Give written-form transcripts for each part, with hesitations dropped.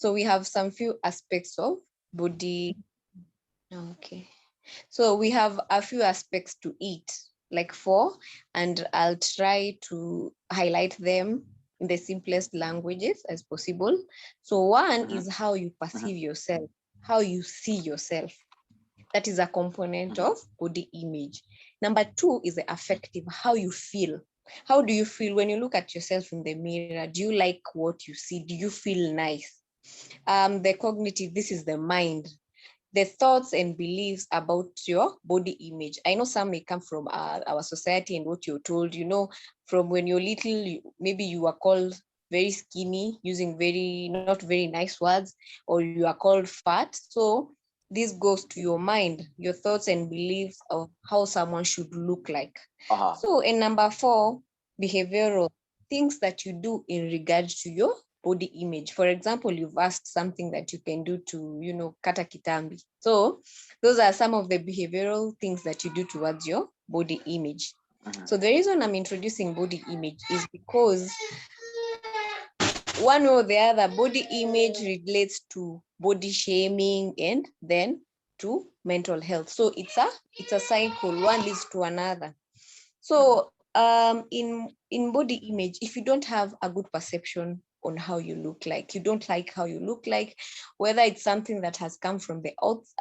So we have some few aspects of body. Okay. So we have a few aspects to it, like four, and I'll try to highlight them in the simplest languages as possible. So one is how you perceive yourself, how you see yourself. That is a component of body image. Number two is the affective, how you feel. How do you feel when you look at yourself in the mirror? Do you like what you see? Do you feel nice? The cognitive, this is the mind, the thoughts and beliefs about your body image. I know some may come from our society and what you're told, from when you're little, maybe you are called very skinny, using very, not very nice words, or you are called fat. So this goes to your mind, your thoughts and beliefs of how someone should look like. So in number four, behavioral, things that you do in regards to your body image. For example, you've asked something that you can do to, kata kitambi. So those are some of the behavioral things that you do towards your body image. So the reason I'm introducing body image is because one or the other, body image relates to body shaming and then to mental health. So it's a cycle, one leads to another. So in body image, if you don't have a good perception on how you look like, you don't like how you look like, whether it's something that has come from the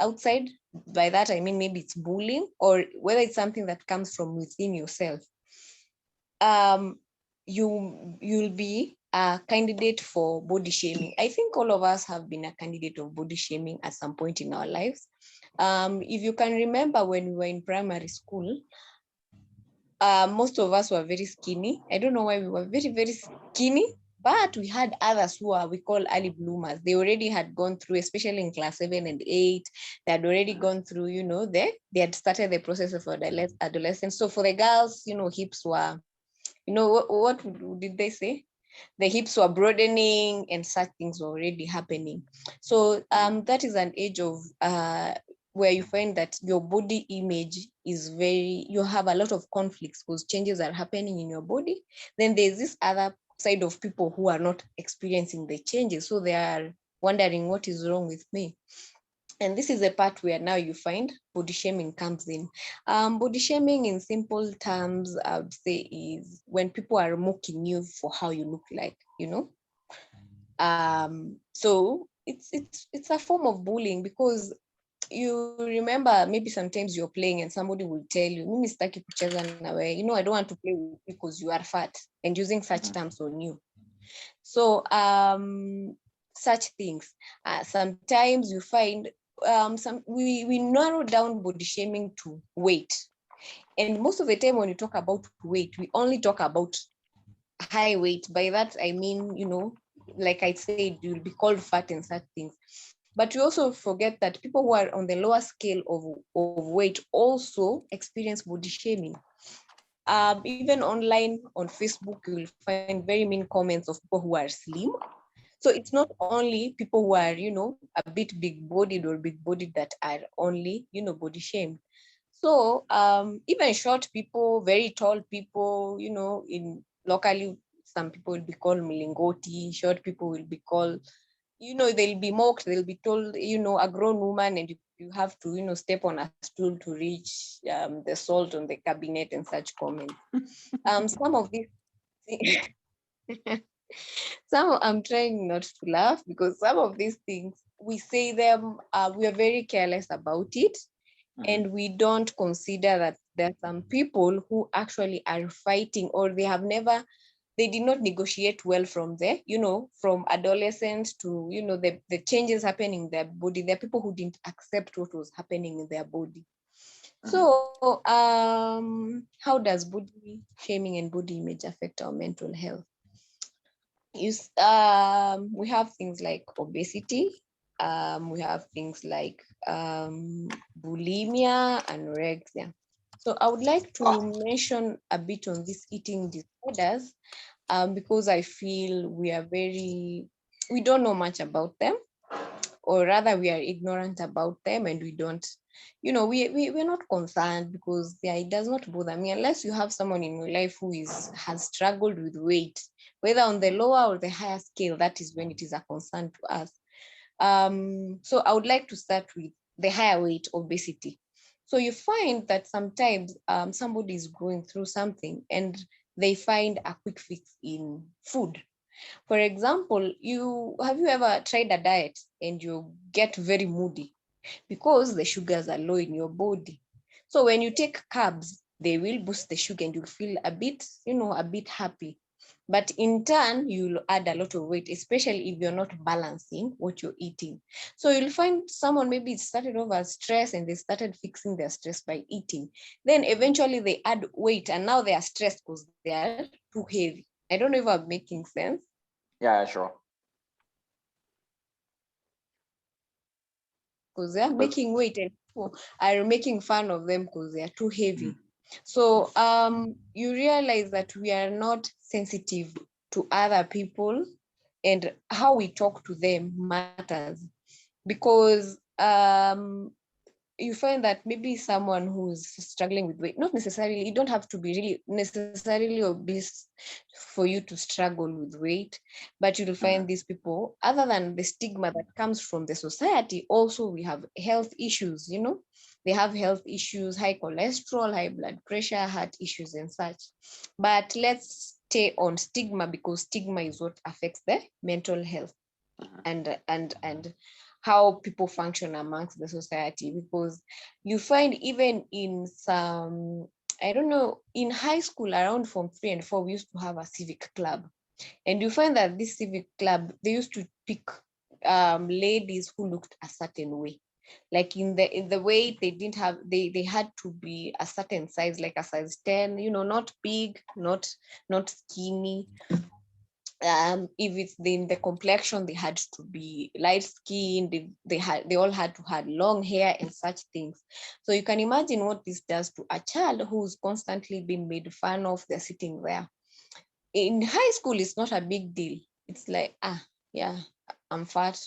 outside, by that I mean maybe it's bullying, or whether it's something that comes from within yourself, you'll be a candidate for body shaming. I think all of us have been a candidate of body shaming at some point in our lives. If you can remember when we were in primary school, most of us were very skinny. I don't know why we were very, very skinny, but we had others who we call early bloomers. They already had gone through, especially in class 7 and 8, they had already gone through, they had started the process of adolescence. So for the girls, hips were, what did they say? The hips were broadening and such things were already happening. So that is an age of where you find that your body image is you have a lot of conflicts because changes are happening in your body. Then there's this other side of people who are not experiencing the changes. So they are wondering what is wrong with me. And this is the part where now you find body shaming comes in. Body shaming in simple terms, I would say, is when people are mocking you for how you look like, So it's a form of bullying because you remember maybe sometimes you're playing and somebody will tell you, Mimi sitaki kucheza na wewe, I don't want to play with you because you are fat, and using such terms on you. So such things. Sometimes you find we narrow down body shaming to weight. And most of the time when you talk about weight, we only talk about high weight. By that I mean, like I said, you'll be called fat and such things. But we also forget that people who are on the lower scale of weight also experience body shaming. Even online on Facebook, you'll find very mean comments of people who are slim. So it's not only people who are, a bit big-bodied or big-bodied that are only, body shamed. So even short people, very tall people, in locally, some people will be called milingoti, short people will be called, they'll be mocked, they'll be told, a grown woman, and you have to, step on a stool to reach the salt on the cabinet and such comments. Some of these I'm trying not to laugh because some of these things, we say them, we are very careless about it. And we don't consider that there are some people who actually are fighting, or they did not negotiate well from from adolescence to, the changes happening in their body. There are people who didn't accept what was happening in their body. So how does body shaming and body image affect our mental health? We have things like obesity, we have things like bulimia, anorexia. So I would like to mention a bit on these eating disorders because I feel we don't know much about them, or rather we are ignorant about them, and we don't, we're not concerned because it does not bother me unless you have someone in your life who has struggled with weight, whether on the lower or the higher scale. That is when it is a concern to us. So I would like to start with the higher weight obesity. So you find that sometimes somebody is going through something and they find a quick fix in food. For example, have you ever tried a diet and you get very moody because the sugars are low in your body? So when you take carbs, they will boost the sugar and you'll feel a bit, a bit happy. But in turn, you'll add a lot of weight, especially if you're not balancing what you're eating. So you'll find someone maybe started off as stress and they started fixing their stress by eating. Then eventually they add weight and now they are stressed because they are too heavy. I don't know if I'm making sense. Yeah, sure. Because they're making weight and people are making fun of them because they are too heavy. So you realize that we are not sensitive to other people and how we talk to them matters, because you find that maybe someone who's struggling with weight, not necessarily, you don't have to be really necessarily obese for you to struggle with weight, but you'll find these people, other than the stigma that comes from the society, also we have health issues, they have health issues, high cholesterol, high blood pressure, heart issues and such. But let's stay on stigma, because stigma is what affects the mental health and how people function amongst the society. Because you find even in some, I don't know, in high school around Form 3 and 4, we used to have a civic club. And you find that this civic club, they used to pick ladies who looked a certain way. Like in the way they didn't have, they had to be a certain size, like a size 10, not big, not skinny. If it's in the complexion, they had to be light skinned, they all had to have long hair and such things. So you can imagine what this does to a child who's constantly being made fun of. They're sitting there. In high school, it's not a big deal. It's like, yeah, I'm fat,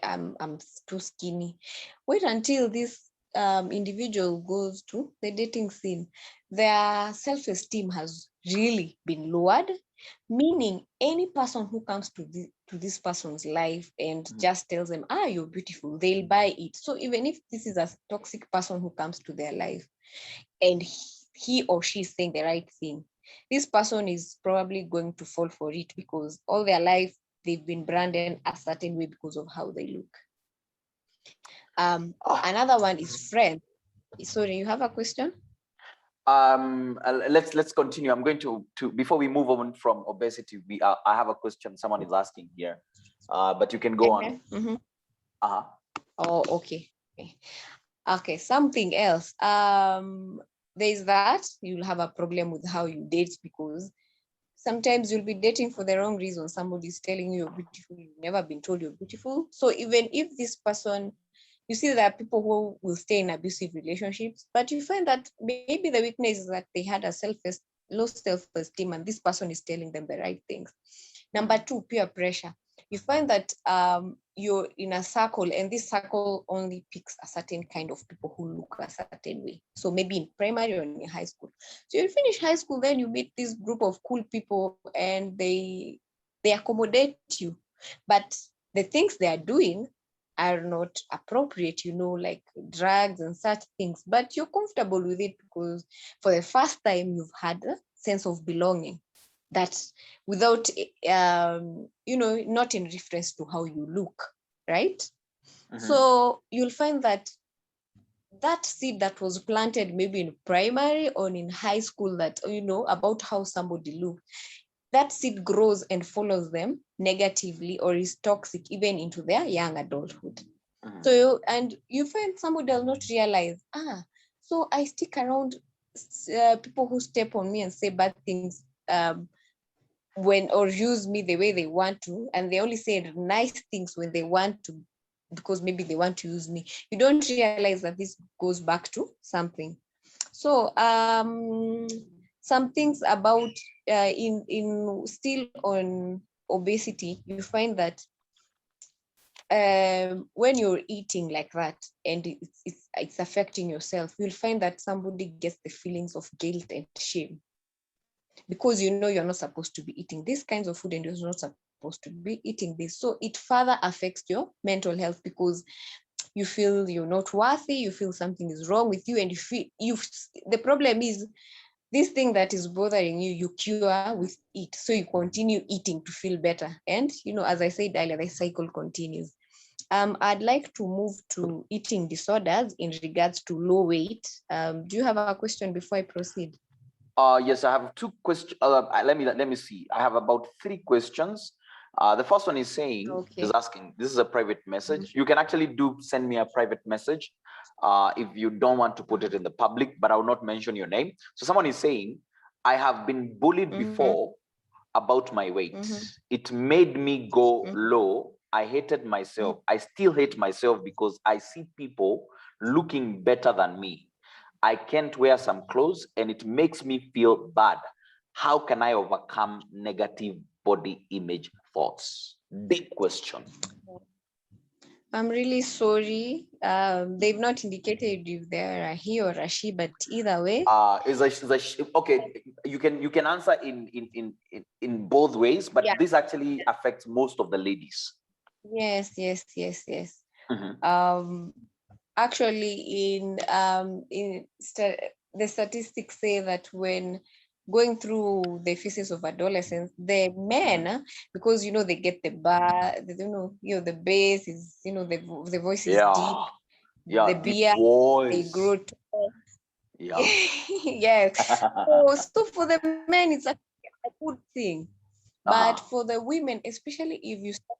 I'm too skinny. Wait until this individual goes to the dating scene. Their self-esteem has really been lowered, meaning any person who comes to this person's life and just tells them, you're beautiful, they'll buy it. So even if this is a toxic person who comes to their life and he or she is saying the right thing, this person is probably going to fall for it, because all their life they've been branded a certain way because of how they look. Another one is friends. Sorry, you have a question? Let's continue. I'm going to before we move on from obesity, I have a question someone is asking here, but you can go on. Mm-hmm. Oh, okay. Okay, something else. There's that you'll have a problem with how you date, because sometimes you'll be dating for the wrong reason. Somebody's telling you you're beautiful, you've never been told you're beautiful. So even if this person, you see there are people who will stay in abusive relationships, but you find that maybe the weakness is that they had a low self-esteem, and this person is telling them the right things. Number two, peer pressure. You find that you're in a circle, and this circle only picks a certain kind of people who look a certain way. So maybe in primary or in high school. So you finish high school, then you meet this group of cool people, and they accommodate you. But the things they are doing are not appropriate, like drugs and such things. But you're comfortable with it because for the first time you've had a sense of belonging, that without not in reference to how you look, right? So you'll find that seed that was planted maybe in primary or in high school, that about how somebody looked, that seed grows and follows them negatively or is toxic even into their young adulthood. So you find somebody does not realize, so I stick around people who step on me and say bad things, or use me the way they want to, and they only say nice things when they want to, because maybe they want to use me. You don't realize that this goes back to something. So some things about in still on obesity, you find that when you're eating like that and it's affecting yourself, you'll find that somebody gets the feelings of guilt and shame, because you're not supposed to be eating these kinds of food and you're not supposed supposed to be eating this. So it further affects your mental health because you feel you're not worthy, you feel something is wrong with you, and you feel the problem is this thing that is bothering you, you cure with it. So you continue eating to feel better. And, as I said earlier, the cycle continues. I'd like to move to eating disorders in regards to low weight. Do you have a question before I proceed? Yes, I have two questions. Let me see. I have about 3 questions. The first one is saying, Okay. is asking, this is a private message. You can actually send me a private message if you don't want to put it in the public, but I will not mention your name. So someone is saying, I have been bullied before about my weight. It made me go low. I hated myself. I still hate myself because I see people looking better than me. I can't wear some clothes and it makes me feel bad. How can I overcome negative body image thoughts? Big question. I'm really sorry. They've not indicated if they're a he or a she, but either way. Okay, you can answer in both ways, but this actually affects most of the ladies. Yes. Actually, the statistics say that when going through the phases of adolescence, the men, because they get the bar, the bass is, the voice is deep, the beard, they grow tall. Yes. So for the men, it's a good thing, but for the women, especially if you start,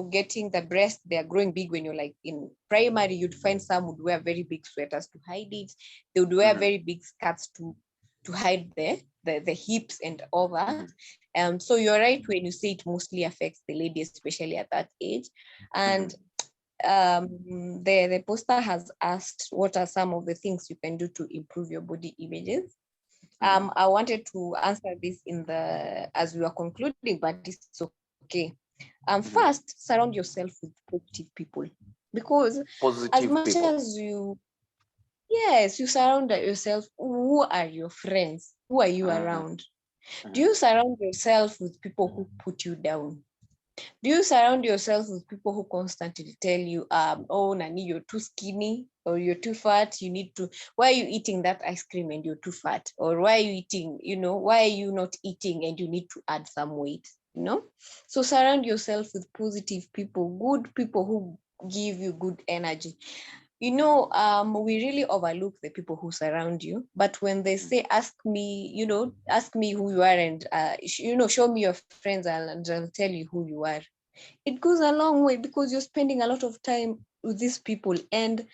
getting the breast, they are growing big when you're like in primary, you'd find some would wear very big sweaters to hide it. They would wear very big skirts to hide the hips and all that. So you're right when you say it mostly affects the lady, especially at that age. And the poster has asked what are some of the things you can do to improve your body images. I wanted to answer this as we were concluding, but it's okay. First, surround yourself with positive people, because as much as you surround yourself, who are your friends? Who are you around? Do you surround yourself with people who put you down? Do you surround yourself with people who constantly tell you, oh, Nani, you're too skinny, or you're too fat, why are you eating that ice cream and you're too fat? Or why are you eating, why are you not eating and you need to add some weight, So surround yourself with positive people, good people who give you good energy. We really overlook the people who surround you, but when they say, ask me who you are, and show me your friends, and I'll tell you who you are. It goes a long way, because you're spending a lot of time with these people, and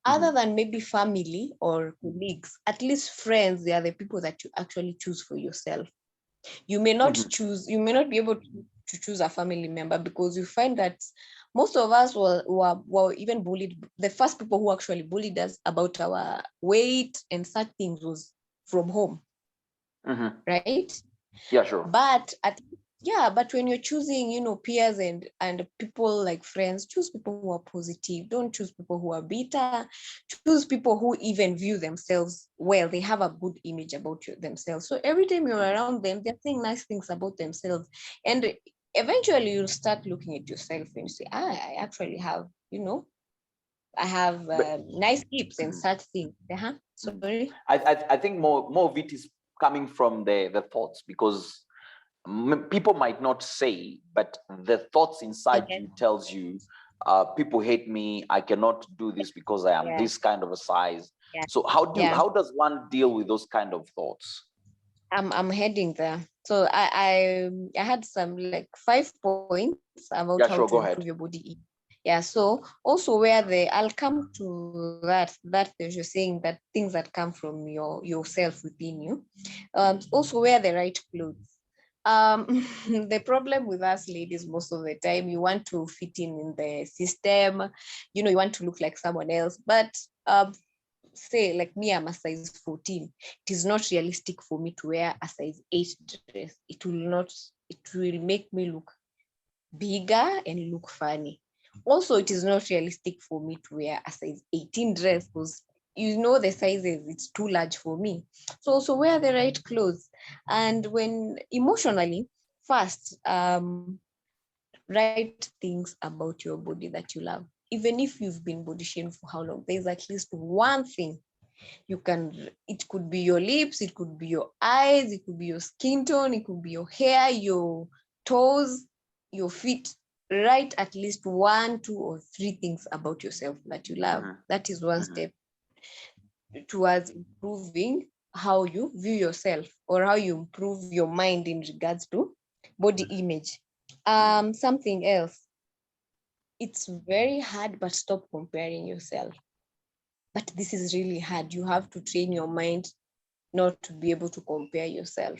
other than maybe family or colleagues, at least friends, they are the people that you actually choose for yourself. You may not be able to choose a family member, because you find that most of us were even bullied. The first people who actually bullied us about our weight and such things was from home, right? Yeah, sure. But when you're choosing, peers and people like friends, choose people who are positive. Don't choose people who are bitter. Choose people who even view themselves well. They have a good image about themselves. So every time you're around them, they're saying nice things about themselves. And eventually you'll start looking at yourself and say, I actually have, I have nice hips and such things. Sorry. I think more of it is coming from the thoughts, because people might not say, but the thoughts inside you tells you, people hate me, I cannot do this because I am this kind of a size. So how does one deal with those kind of thoughts? I'm heading there. So I had some like 5 points about how to improve your body. So also I'll come to that you're saying, that things that come from yourself within you. Also wear the right clothes. The problem with us ladies, most of the time, you want to fit in the system, you want to look like someone else, but say like me, I'm a size 14. It is not realistic for me to wear a size 8 dress. It will make me look bigger and look funny. Also, it is not realistic for me to wear a size 18 dress, because the sizes, it's too large for me. So also wear the right clothes. And when emotionally, first, Write things about your body that you love. Even if you've been body shamed for how long, there's at least one thing you can, it could be your lips, it could be your eyes, it could be your skin tone, it could be your hair, your toes, your feet. Write at least 1, 2, or 3 things about yourself that you love. That is one step towards improving how you view yourself, or how you improve your mind in regards to body image. Something else, it's very hard, but stop comparing yourself. But this is really hard. You have to train your mind not to be able to compare yourself.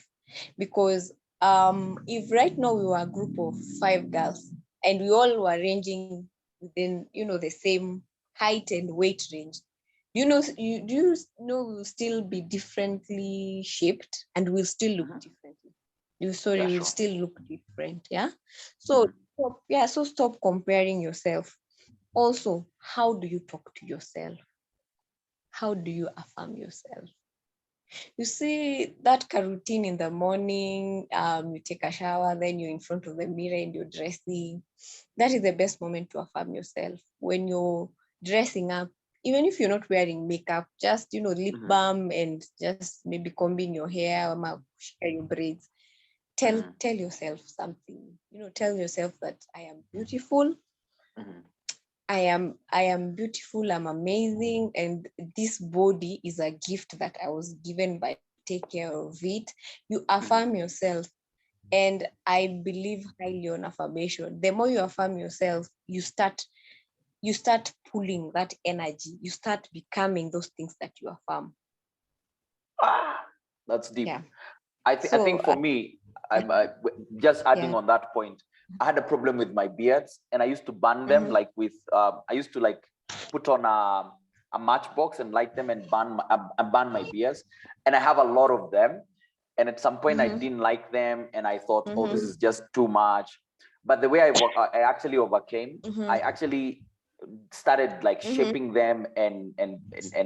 Because if right now we were a group of 5 girls and we all were ranging within, the same height and weight range, we'll still be differently shaped and we'll still look differently. We'll still look different. Yeah. So stop comparing yourself. Also, how do you talk to yourself? How do you affirm yourself? You see that routine in the morning, you take a shower, then you're in front of the mirror and you're dressing. That is the best moment to affirm yourself. When you're dressing up, even if you're not wearing makeup, just, lip balm and just maybe combing your hair or your braids. Tell yourself something. Tell yourself that I am beautiful. I am beautiful, I'm amazing, and this body is a gift that I was given by take care of it. You affirm yourself, and I believe highly on affirmation. The more you affirm yourself, you start pulling that energy. You start becoming those things that you affirm. That's deep. Yeah. I think for me, I'm just adding on that point. I had a problem with my beards, and I used to burn them like with. I used to like put on a matchbox and light them and burn my beards, and I have a lot of them. And at some point, I didn't like them, and I thought, oh, this is just too much. But the way I actually overcame, I actually started like shaping them and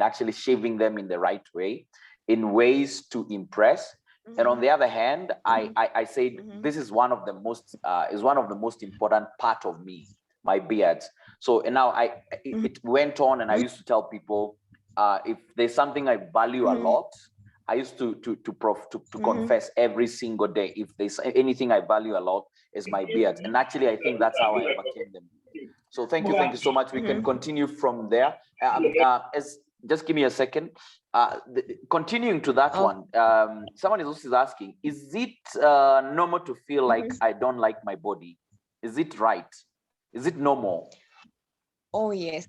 actually shaving them in the right way, in ways to impress. And on the other hand, I said this is one of the most important part of me, my beards. So and now it went on, and I used to tell people if there's something I value a lot, I used to confess every single day. If there's anything I value a lot, is my beards. And actually, I think that's how I overcame them. So thank you so much. We can continue from there. Just give me a second. Continuing to that one, someone is also asking, is it normal to feel like I don't like my body? Is it right? Is it normal? Oh, yes.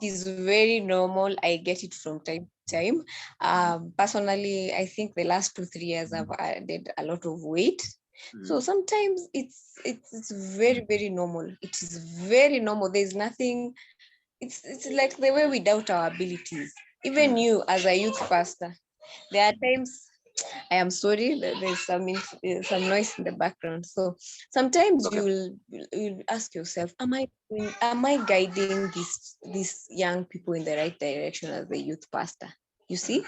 It is very normal. I get it from time to time. Personally, I think the last 2-3 years I've added a lot of weight. So sometimes it's very, very normal. It is very normal. There's nothing. It's like the way we doubt our abilities. Even you as a youth pastor, there are times. I am sorry, there's some noise in the background. So sometimes you'll ask yourself, am I guiding these young people in the right direction as a youth pastor? You see?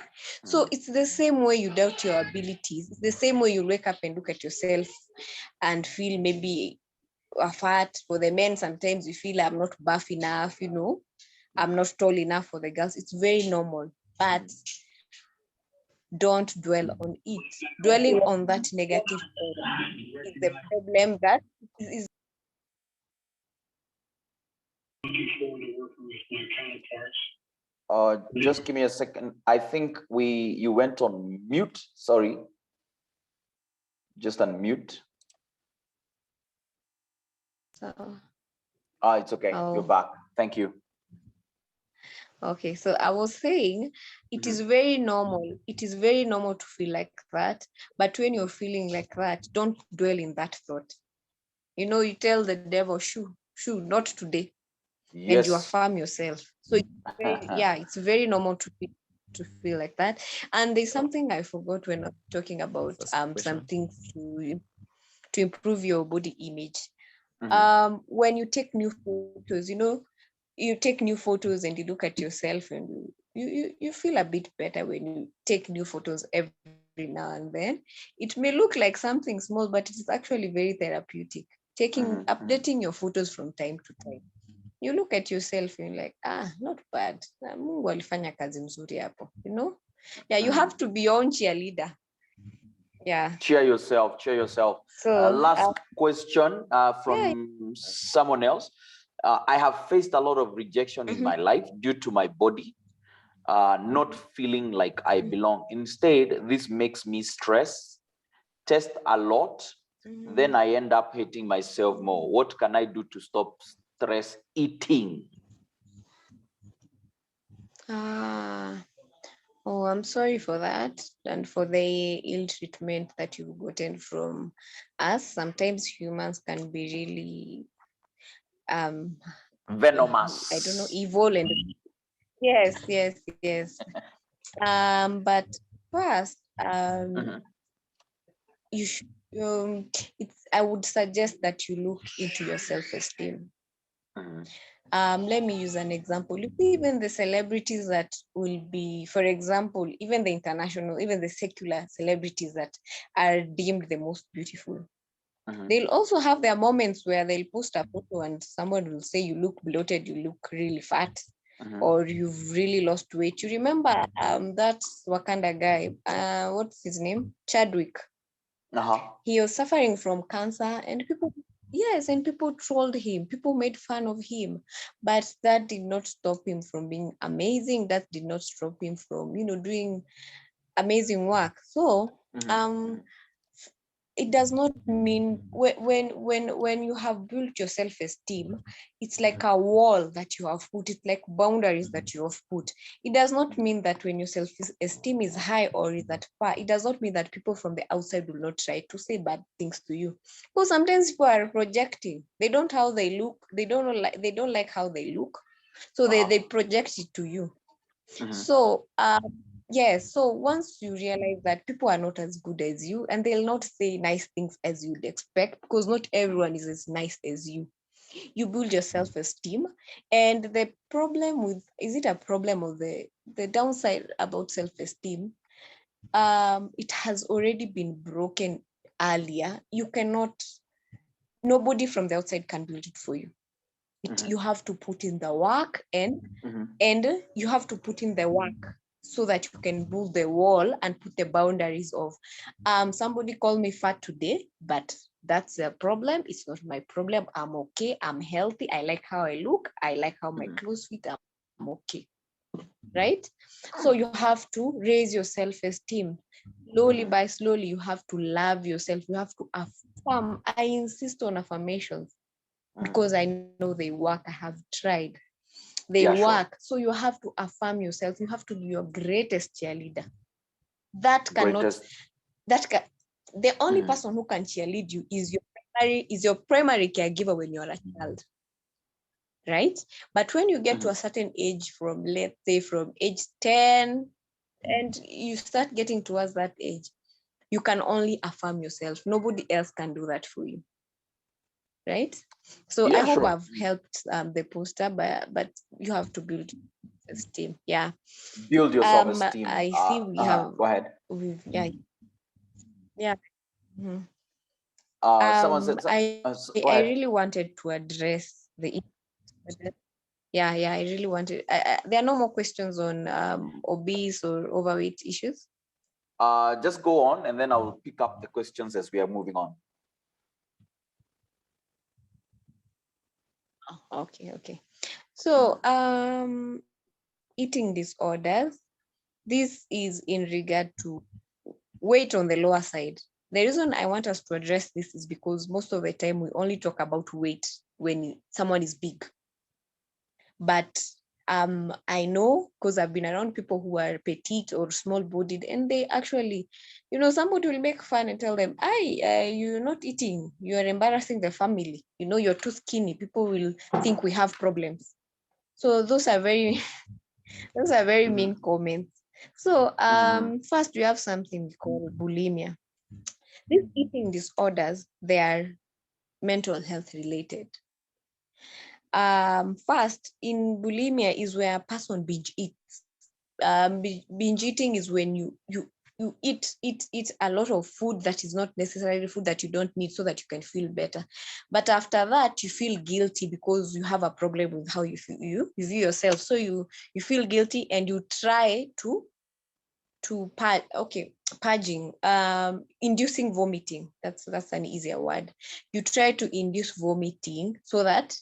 So it's the same way you doubt your abilities. It's the same way you wake up and look at yourself and feel maybe fat. For the men, sometimes you feel I'm not buff enough, I'm not tall enough for the girls. It's very normal. But don't dwell on it. Dwelling on that negative is the problem that is. Looking forward to working with my counterparts. Just give me a second. I think you went on mute. Sorry. Just unmute. It's okay. You're back. Thank you. Okay, so I was saying it is very normal. It is very normal to feel like that. But when you're feeling like that, don't dwell in that thought. You tell the devil, shoo, not today. Yes. And you affirm yourself. So it's very normal to feel like that. And there's something I forgot when I'm talking about some things to improve your body image. When you take new photos, you take new photos and you look at yourself and you feel a bit better when you take new photos every now and then. It may look like something small, but it is actually very therapeutic. updating your photos from time to time. You look at yourself and you're like, not bad. Mungu alifanya kazi mzuri hapo, you know? Yeah, you have to be your own cheerleader. Yeah. Cheer yourself. So last question from someone else. I have faced a lot of rejection in my life due to my body not feeling like I belong. Instead, this makes me stress, test a lot. Then I end up hating myself more. What can I do to stop stress eating? Oh, I'm sorry for that and for the ill treatment that you've gotten from us. Sometimes humans can be really venomous. I don't know, evil and yes. But first, you should I would suggest that you look into your self-esteem. Let me use an example. Even the celebrities that will be, for example, even the international, even the secular celebrities that are deemed the most beautiful, they'll also have their moments where they'll post a photo and someone will say, you look bloated, you look really fat, or you've really lost weight. You remember that Wakanda guy, what's his name? Chadwick. He was suffering from cancer and people trolled him. People made fun of him, but that did not stop him from being amazing. That did not stop him from, doing amazing work. So, it does not mean when you have built your self-esteem, it's like a wall that you have put. It's like boundaries that you have put. It does not mean that when your self-esteem is high or is at par, it does not mean that people from the outside will not try to say bad things to you. Because sometimes people are projecting. They don't how they look. They don't like how they look. So they project it to you. So yes, so once you realize that people are not as good as you and they'll not say nice things as you'd expect, because not everyone is as nice as you, you build your self-esteem. And the problem with, is it a problem or the downside about self-esteem, it has already been broken earlier. You cannot, nobody from the outside can build it for you. You have to put in the work and you have to put in the work so that you can build the wall and put the boundaries of somebody called me fat today, but that's their problem. It's not my problem. I'm okay. I'm healthy. I like how I look. I like how my clothes fit. I'm okay. Right? So you have to raise your self-esteem. Slowly by slowly, you have to love yourself. You have to affirm. I insist on affirmations because I know they work. I have tried. They work. Sure. So you have to affirm yourself. You have to be your greatest cheerleader. The only person who can cheerlead you is your primary caregiver when you're a child. Right? But when you get to a certain age, from let's say from age 10, and you start getting towards that age, you can only affirm yourself. Nobody else can do that for you. Right? So I hope I've helped the poster, but you have to build esteem. Yeah. Build your self-esteem. I see we have. Go ahead. Yeah. Someone said. I really wanted to address the. Yeah. I really wanted. There are no more questions on obese or overweight issues. Just go on, and then I'll pick up the questions as we are moving on. Okay. So, eating disorders, this is in regard to weight on the lower side. The reason I want us to address this is because most of the time we only talk about weight when someone is big. But I know, because I've been around people who are petite or small-bodied, and they actually, somebody will make fun and tell them, you're not eating, you're embarrassing the family, you're too skinny, people will think we have problems. So those are very mean comments. So first we have something we call bulimia. These eating disorders, they are mental health related. First, in bulimia is where a person binge eats. Binge eating is when you you eat a lot of food that is not necessarily food that you don't need so that you can feel better. But after that, you feel guilty because you have a problem with how you feel, you view yourself. So you feel guilty and you try to purging, inducing vomiting. That's an easier word. You try to induce vomiting so that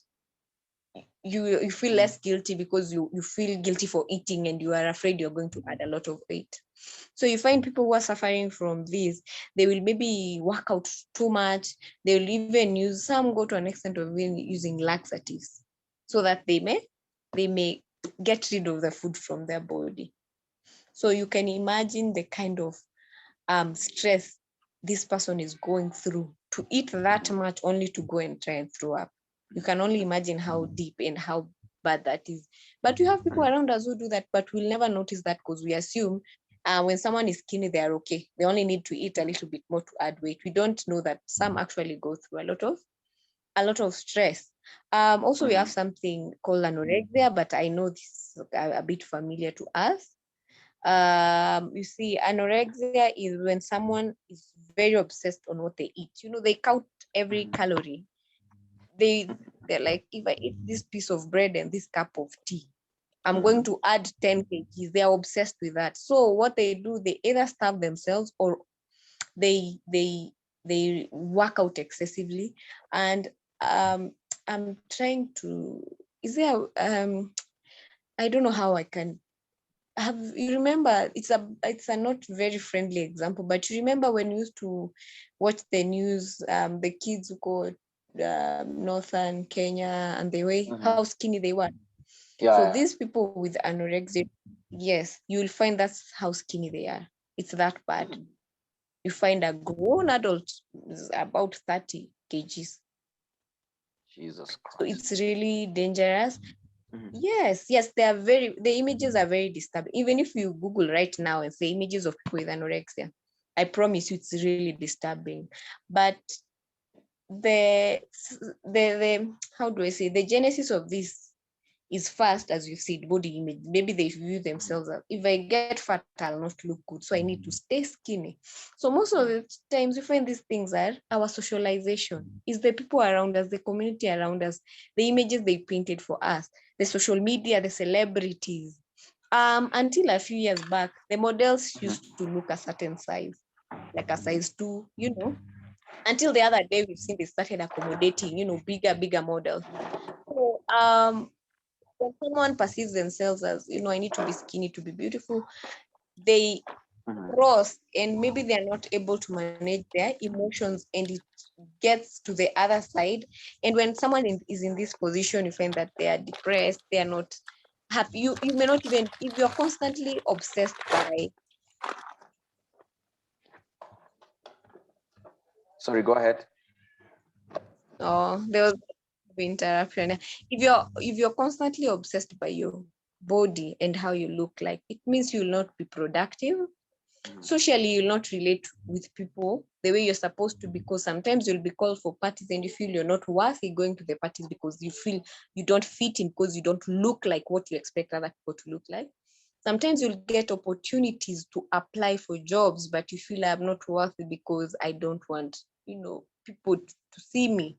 you feel less guilty, because you feel guilty for eating and you are afraid you're going to add a lot of weight. So you find people who are suffering from this, they will maybe work out too much. They will even use, some go to an extent of even using laxatives so that they may get rid of the food from their body. So you can imagine the kind of stress this person is going through to eat that much only to go and try and throw up. You can only imagine how deep and how bad that is. But we have people around us who do that, but we'll never notice that because we assume when someone is skinny, they are okay. They only need to eat a little bit more to add weight. We don't know that some actually go through a lot of stress. Also, we have something called anorexia, but I know this is a bit familiar to us. You see, anorexia is when someone is very obsessed on what they eat. You know, they count every calorie. They're like, if I eat this piece of bread and this cup of tea, I'm going to add 10 kgs. They are obsessed with that. So what they do, they either starve themselves or they work out excessively. And I'm trying to, is there I don't know how I can have, you remember, it's a not very friendly example, but you remember when you used to watch the news, the kids who go northern Kenya, and the way how skinny they were. So these people with anorexia, yes, you will find that's how skinny they are. It's that bad. You find a grown adult is about 30 kgs. Jesus Christ. So it's really dangerous. Yes, the images are very disturbing. Even if you Google right now and say images of people with anorexia, I promise you it's really disturbing. But the how do I say, the genesis of this is first, as you said, body image. Maybe they view themselves as, if I get fat, I'll not look good, so I need to stay skinny. So most of the times we find these things are our socialization, is the people around us, the community around us, the images they painted for us, the social media, the celebrities. Until a few years back, the models used to look a certain size, like a size 2, you know. Until the other day, we've seen they started accommodating, you know, bigger models. So when someone perceives themselves as, you know, I need to be skinny to be beautiful, they cross, and maybe they're not able to manage their emotions, and it gets to the other side. And when someone is in this position, you find that they are depressed, they are not happy. You may not even, if you're constantly obsessed by, sorry, go ahead. Oh, there was interruption. If you're constantly obsessed by your body and how you look like, it means you'll not be productive. Socially, you'll not relate with people the way you're supposed to, because sometimes you'll be called for parties and you feel you're not worthy going to the parties because you feel you don't fit in, because you don't look like what you expect other people to look like. Sometimes you'll get opportunities to apply for jobs, but you feel I'm not worthy because I don't want, you know, people to see me.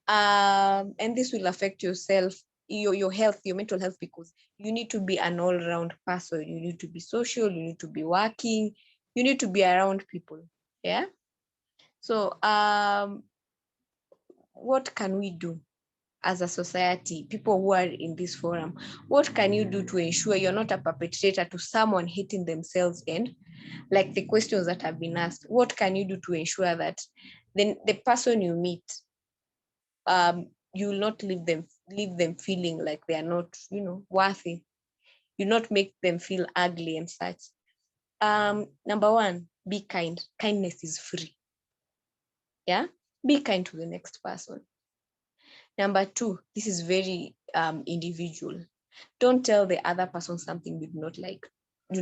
And this will affect yourself, your health, your mental health, because you need to be an all-round person. You need to be social, you need to be working, you need to be around people. Yeah. So what can we do as a society, people who are in this forum? What can you do to ensure you're not a perpetrator to someone hating themselves? And like the questions that have been asked, what can you do to ensure that then the person you meet, you will not leave them feeling like they are not, you know, worthy. You not make them feel ugly and such. Number one, be kind. Kindness is free. Yeah, be kind to the next person. Number two, this is very individual. Don't tell the other person something you do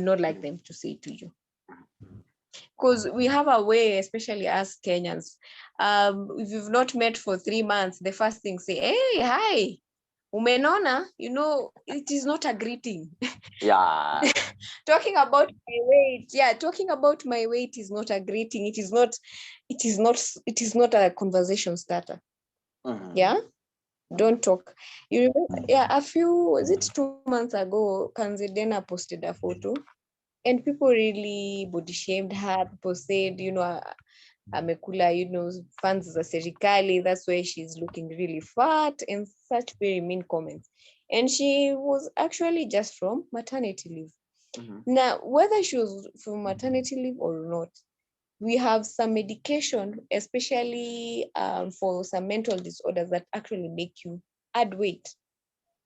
not like them to say to you. Because we have a way, especially as Kenyans, if you've not met for 3 months, the first thing say, hey, hi, Umenona, it is not a greeting. Yeah. Talking about my weight, talking about my weight is not a greeting. It is not a conversation starter. Yeah. Don't talk. You remember, was it 2 months ago, Kanzidena posted a photo and people really body shamed her. People said, amekula, funds za serikali, that's why she's looking really fat, and such very mean comments. And she was actually just from maternity leave. Now, whether she was from maternity leave or not, we have some medication, especially for some mental disorders that actually make you add weight.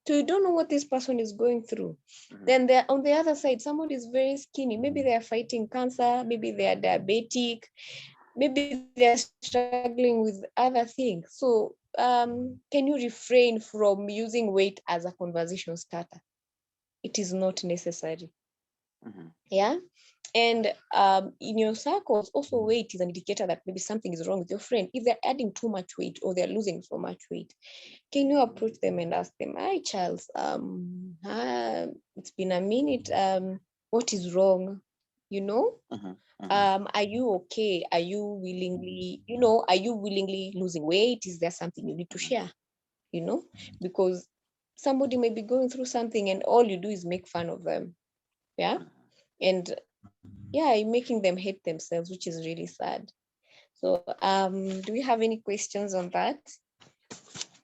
So you don't know what this person is going through. Then on the other side, someone is very skinny. Maybe they are fighting cancer. Maybe they are diabetic. Maybe they are struggling with other things. So can you refrain from using weight as a conversation starter? It is not necessary. Yeah. And in your circles, also weight is an indicator that maybe something is wrong with your friend. If they're adding too much weight or they're losing so much weight, can you approach them and ask them, "Hi, Charles, it's been a minute. What is wrong? Are you okay? Are you willingly losing weight? Is there something you need to share? Because somebody may be going through something and all you do is make fun of them. Yeah. And you're making them hate themselves, which is really sad. So do we have any questions on that?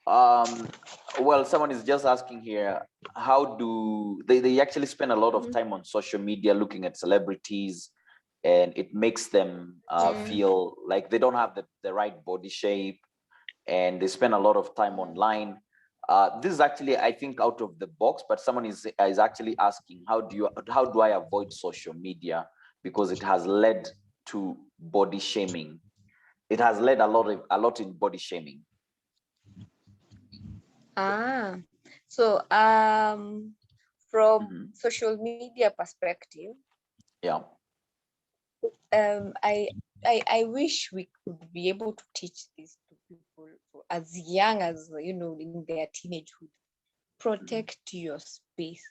Well, someone is just asking here, how do they actually spend a lot of time on social media looking at celebrities, and it makes them feel like they don't have the right body shape, and they spend a lot of time online. This is actually, I think, out of the box, but someone is actually asking, how do I avoid social media, because it has led to body shaming. It has led a lot in body shaming. So from social media perspective, I wish we could be able to teach this to people as young as in their teenagehood. Protect your space,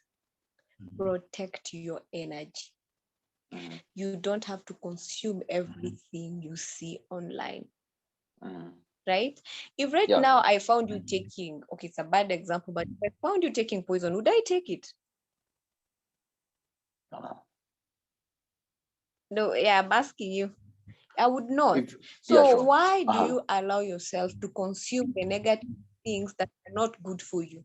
protect your energy. You don't have to consume everything you see online. Right? If now I found you taking, okay, it's a bad example, but if I found you taking poison, would I take it? No, I'm asking you. I would not. So why do you allow yourself to consume the negative things that are not good for you?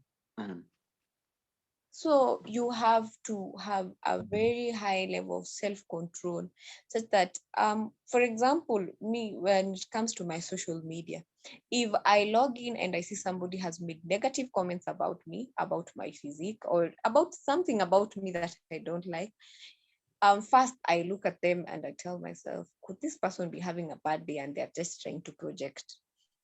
So you have to have a very high level of self-control, such that, for example, me, when it comes to my social media, if I log in and I see somebody has made negative comments about me, about my physique, or about something about me that I don't like, first I look at them and I tell myself, could this person be having a bad day and they're just trying to project?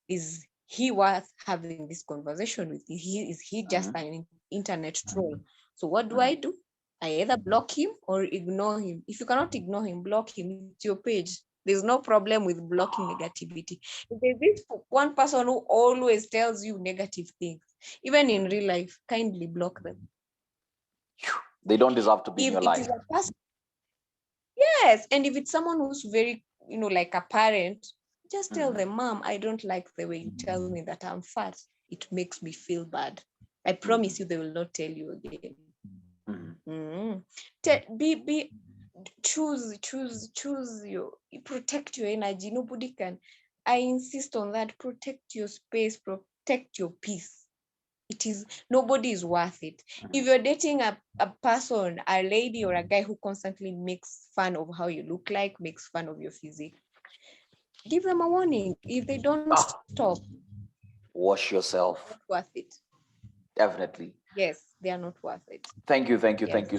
Is he worth having this conversation with? Is he just an internet troll? So what do? I either block him or ignore him. If you cannot ignore him, block him. It's your page. There's no problem with blocking negativity. If there's this one person who always tells you negative things, even in real life, kindly block them. They don't deserve to be in your life. Yes, and if it's someone who's very, like a parent, just tell them, Mom, I don't like the way you tell me that I'm fat. It makes me feel bad. I promise you they will not tell you again. Choose protect your energy. Nobody can. I insist on that. Protect your space, protect your peace. Nobody is worth it. If you're dating a person, a lady or a guy who constantly makes fun of how you look like, makes fun of your physique, give them a warning. If they don't stop, wash yourself. Not worth it. Definitely. Yes, they are not worth it. Thank you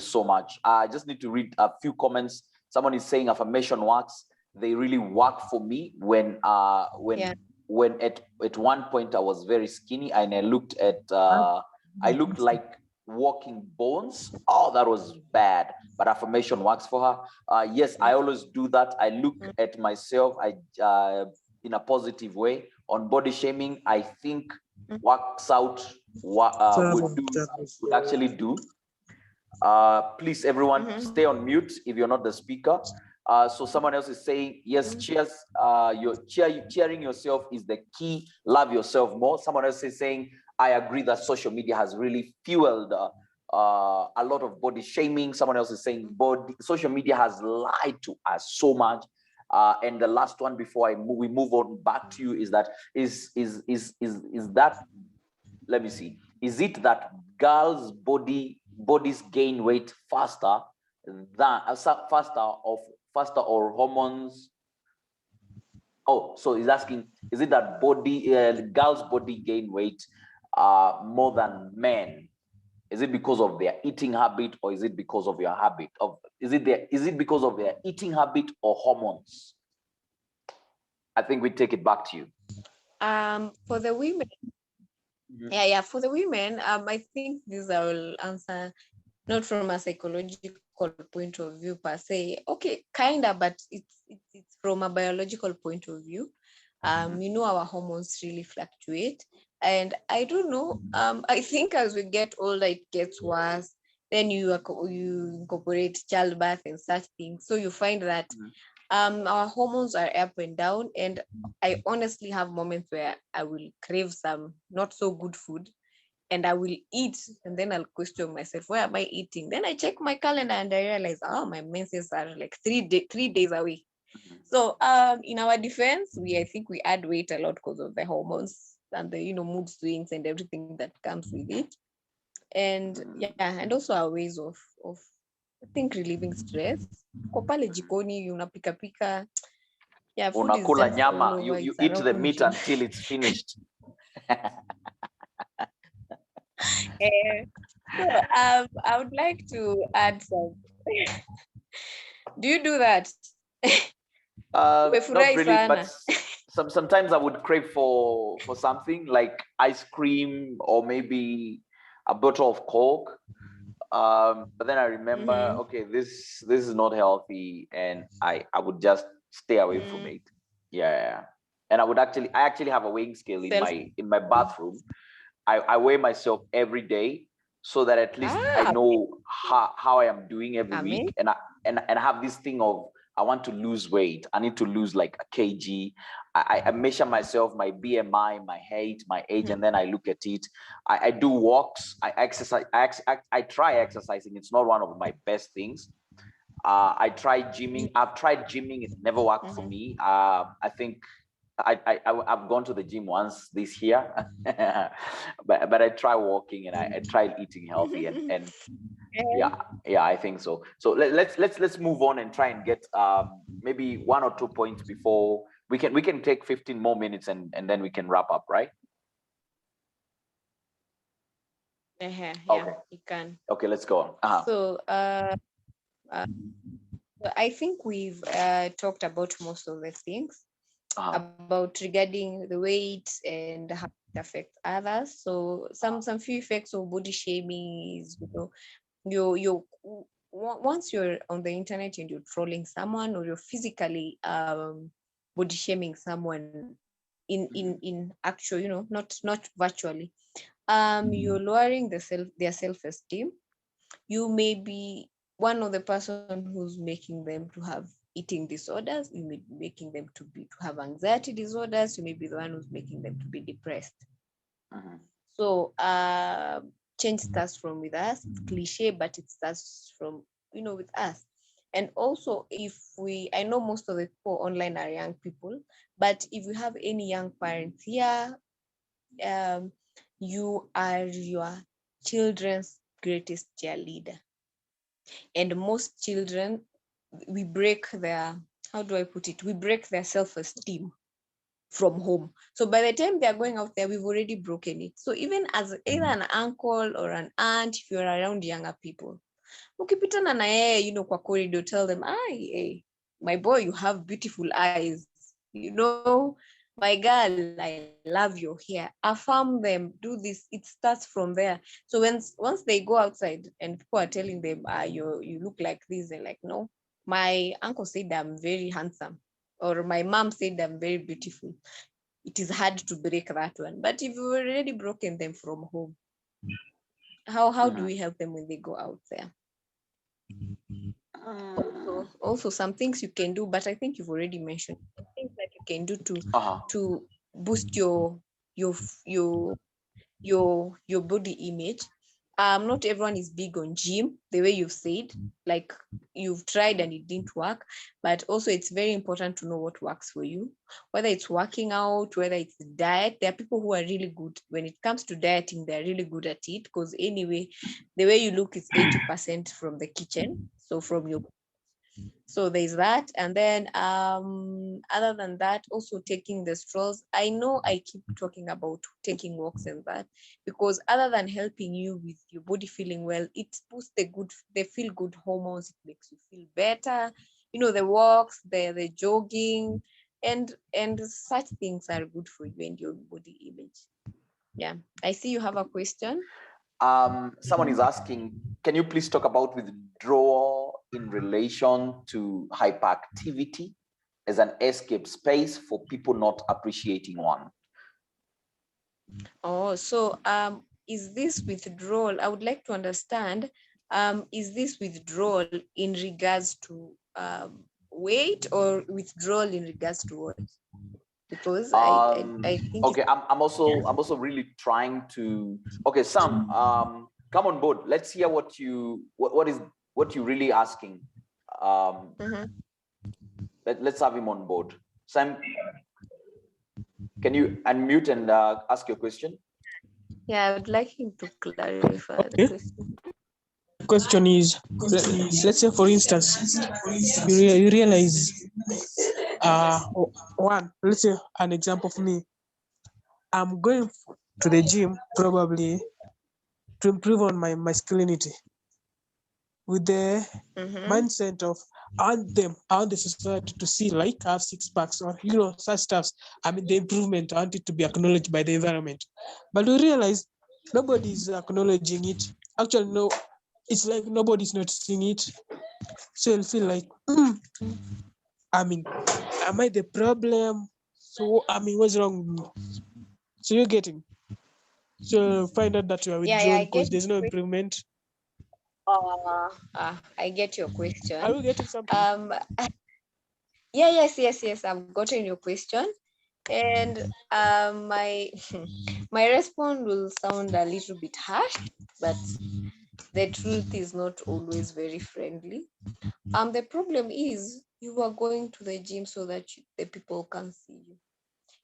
so much. I just need to read a few comments. Someone is saying affirmation works. They really work for me when at one point I was very skinny and I looked like walking bones. Oh, that was bad. But affirmation works for her. Yes, I always do that. I look at myself in a positive way. On body shaming, I think works out would actually do. Please, everyone, stay on mute if you're not the speaker. So someone else is saying, yes, cheers. You're cheering yourself is the key. Love yourself more. Someone else is saying, I agree that social media has really fueled a lot of body shaming. Someone else is saying, social media has lied to us so much. And the last one before we move on back to you is that is that, let me see, is it that girls' bodies gain weight faster or hormones? Oh, so he's asking, is it that girls' body gain weight more than men? Is it because of their eating habit, or is it because of your habit? Is it because of their eating habit or hormones? I think we take it back to you. For the women, for the women, I think this I will answer not from a psychological point of view per se. Okay, kinda, but it's from a biological point of view. You know, our hormones really fluctuate, and I don't know. I think as we get older, it gets worse. Then you incorporate childbirth and such things, so you find that our hormones are up and down. And I honestly have moments where I will crave some not so good food, and I will eat, and then I'll question myself, why am I eating? Then I check my calendar and I realize, my menses are like 3 days away. So in our defense, I think we add weight a lot because of the hormones and the mood swings and everything that comes with it. And and also our ways of I think relieving stress. Kwa pale jikoni unapika pika. Yeah, food is Unakula just nyama, all over. you eat the meat until it's finished. So I would like to add some. Do you do that? Not really, but sometimes I would crave for something like ice cream or maybe a bottle of Coke. But then I remember, okay, this is not healthy, and I would just stay away from it. Yeah. And I actually have a weighing scale in my bathroom. I weigh myself every day so that at least I know how I am doing every week. And I have this thing of, I want to lose weight. I need to lose like a kg. I measure myself, my BMI, my height, my age, and then I look at it. I do walks. I exercise. I try exercising. It's not one of my best things. I tried gymming. I've tried gymming. It never worked for me. I think I've gone to the gym once this year, but I try walking and I tried eating healthy and yeah, I think so. So let's move on and try and get maybe 1 or 2 points before we can take 15 more minutes and then we can wrap up, right? Yeah, you can. Okay, let's go on. So I think we've talked about most of the things about regarding the weight and how it affects others. So some few effects of body shaming is, you once you're on the internet and you're trolling someone, or you're physically body shaming someone in actual, not virtually, you're lowering their self-esteem. You may be one of the person who's making them to have eating disorders. You may be making them to have anxiety disorders. You may be the one who's making them to be depressed. So change starts from with us. It's cliche, but it starts from with us. And also, I know most of the people online are young people, but if you have any young parents here, you are your children's greatest cheerleader. And most children, we break their, how do I put it? We break their self-esteem from home. So by the time they're going out there, we've already broken it. So even as either an uncle or an aunt, if you're around younger people, ukipitana na yeye, kwa corridor, tell them, hey, my boy, you have beautiful eyes. My girl, I love your hair. Affirm them, do this. It starts from there. So once they go outside and people are telling them, you look like this, they're like, no, my uncle said I'm very handsome, or my mom said I'm very beautiful. It is hard to break that one. But if you've already broken them from home, How do we help them when they go out there? Also some things you can do, but I think you've already mentioned things that you can do to boost your body image. Not everyone is big on gym the way you've said, like you've tried and it didn't work, but also it's very important to know what works for you, whether it's working out, whether it's diet. There are people who are really good when it comes to dieting. They're really good at it, because anyway, the way you look is 80% from the kitchen, so from your. So there's that. And then other than that, also taking the strolls. I know I keep talking about taking walks and that, because other than helping you with your body feeling well, it boosts the feel good hormones. It makes you feel better. You know, the walks, the jogging, and such things are good for you and your body image. Yeah, I see you have a question. Someone is asking, can you please talk about withdrawal in relation to hyperactivity as an escape space for people not appreciating one? Oh, so is this withdrawal? I would like to understand, is this withdrawal in regards to weight, or withdrawal in regards to what? Because I think okay, I'm also really trying to. Okay, Sam, come on board. Let's hear what you really asking. Let's have him on board. Sam, can you unmute and ask your question? Yeah, I would like him to clarify the question. The question is, let's say for instance, you realize, one, let's say an example for me, I'm going to the gym probably to improve on my masculinity, with the mindset of I want the society to see like I have 6 packs, or such stuff. I mean, the improvement, I want it to be acknowledged by the environment. But we realize nobody's acknowledging it. Actually, no, it's like nobody's noticing it. So you'll feel like, I mean, am I the problem? So, I mean, what's wrong with me? So you're getting. So find out that you are withdrawn because there's no improvement. I get your question. Are you getting something? Yes, I've gotten your question. And my response will sound a little bit harsh, but the truth is not always very friendly. The problem is you are going to the gym so that the people can see you.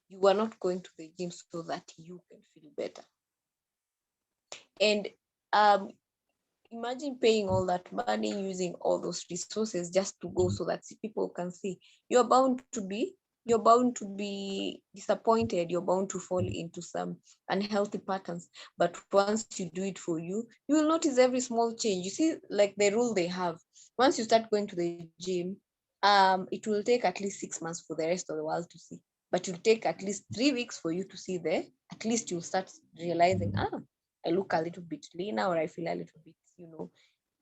You are not going to the gym so that you can feel better. And imagine paying all that money, using all those resources just to go so that people can see. You're bound to be disappointed. You're bound to fall into some unhealthy patterns. But once you do it for you, you will notice every small change. You see, like the rule they have, once you start going to the gym, it will take at least 6 months for the rest of the world to see. But it will take at least 3 weeks for you to see at least you'll start realizing, I look a little bit leaner, or I feel a little bit,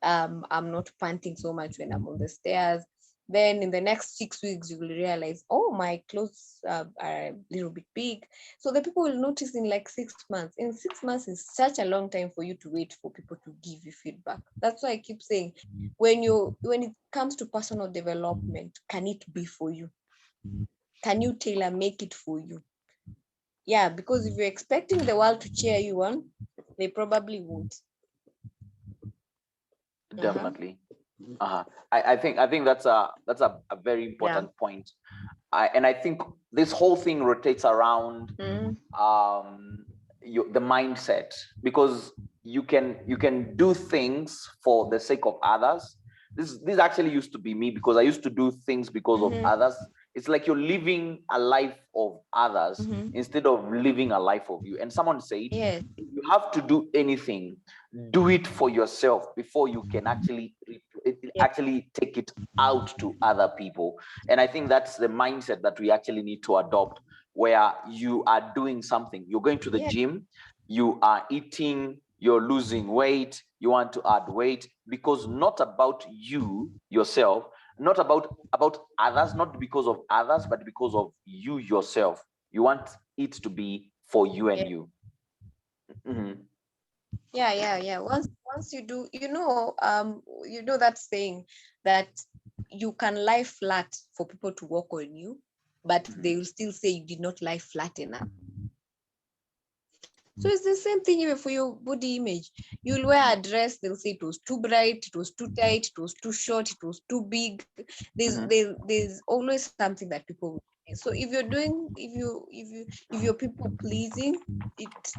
I'm not panting so much when I'm on the stairs. Then in the next 6 weeks, you will realize, oh, my clothes are a little bit big. So the people will notice in like 6 months. In 6 months is such a long time for you to wait for people to give you feedback. That's why I keep saying, when it comes to personal development, can it be for you? Can you tailor make it for you? Yeah, because if you're expecting the world to cheer you on, they probably won't. Definitely. I think that's a very important point. And I think this whole thing rotates around the mindset, because you can do things for the sake of others. This actually used to be me, because I used to do things because of others. It's like you're living a life of others instead of living a life of you. And someone said, if you have to do anything, do it for yourself before you can actually take it out to other people. And I think that's the mindset that we actually need to adopt, where you are doing something. You're going to the gym, you are eating, you're losing weight, you want to add weight, because not about you yourself, not about others, not because of others, but because of you yourself. You want it to be for you and you. Yeah. Once you do, that saying that you can lie flat for people to walk on you, but they will still say you did not lie flat enough. So it's the same thing even for your body image. You'll wear a dress, they'll say it was too bright, it was too tight, it was too short, it was too big. There's always something that people will say. So if you're doing, if you're people pleasing,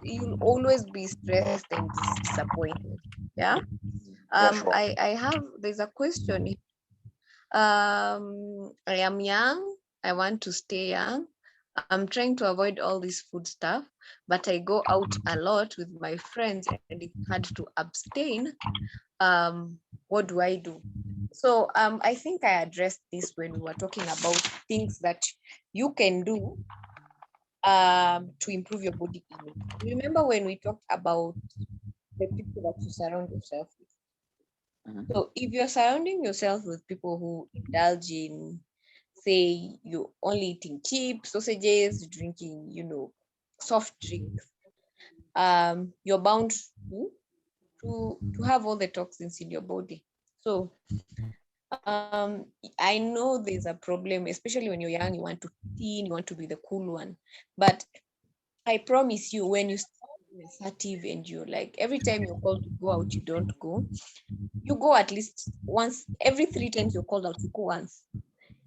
you'll always be stressed and disappointed. Yeah. Sure. There's a question. I am young, I want to stay young. I'm trying to avoid all this food stuff, but I go out a lot with my friends and it's hard to abstain. What do I do? So I think I addressed this when we were talking about things that you can do to improve your body image. Remember when we talked about the people that you surround yourself with? So if you're surrounding yourself with people who indulge in, say, you only eating chips, sausages, drinking, soft drinks, you're bound to have all the toxins in your body. So I know there's a problem, especially when you're young, you want to teen, you want to be the cool one. But I promise you, when you start being assertive and you're like, every time you're called to go out, you don't go. You go at least once, every 3 times you're called out, you go once.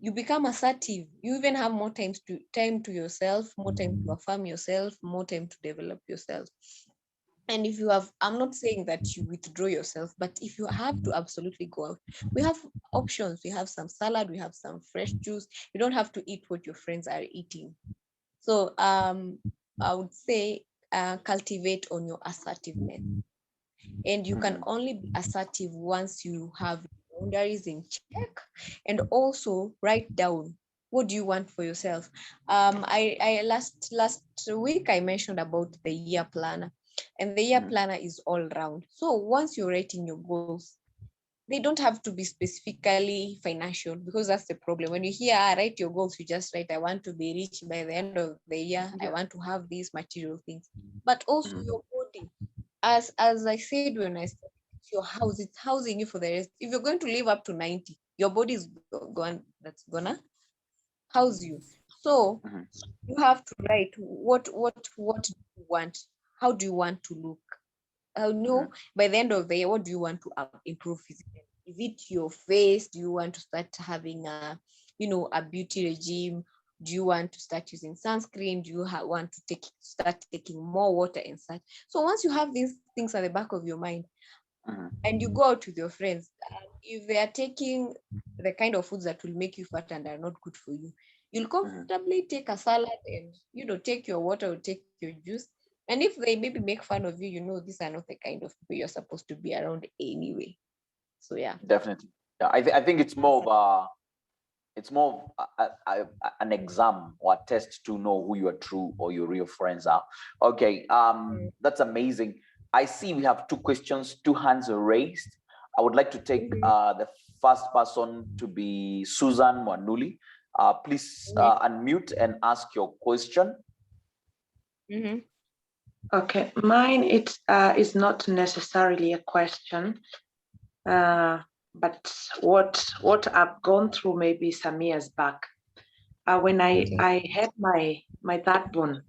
You become assertive. You even have more time to yourself, more time to affirm yourself, more time to develop yourself. And if you have, I'm not saying that you withdraw yourself, but if you have to absolutely go out, we have options. We have some salad, we have some fresh juice. You don't have to eat what your friends are eating. So I would say cultivate on your assertiveness. And you can only be assertive once you have boundaries in check, and also write down what do you want for yourself. I last week I mentioned about the year planner, and the year planner is all round. So once you're writing your goals, they don't have to be specifically financial, because that's the problem. When you hear write your goals, you just write, I want to be rich by the end of the year. I want to have these material things, but also your body. As I said when I started, it's your house. It's housing you for the rest. If you're going to live up to 90, your body is that's gonna house you. So you have to write what do you want? How do you want to look? By the end of the year, what do you want to improve physically? Is it your face? Do you want to start having a beauty regime? Do you want to start using sunscreen? Do you want to start taking more water and such? So once you have these things at the back of your mind, and you go out with your friends, if they are taking the kind of foods that will make you fat and are not good for you, you'll comfortably take a salad and take your water or take your juice. And if they maybe make fun of you, these are not the kind of people you're supposed to be around anyway. So yeah, definitely. Yeah, I think it's more of an exam or a test to know who your true or your real friends are. Okay, that's amazing. I see we have 2 questions, 2 hands raised. I would like to take the first person to be Susan Wanuli. Please unmute and ask your question. Okay, mine is not necessarily a question, but what I've gone through maybe some years back. When I had my third born,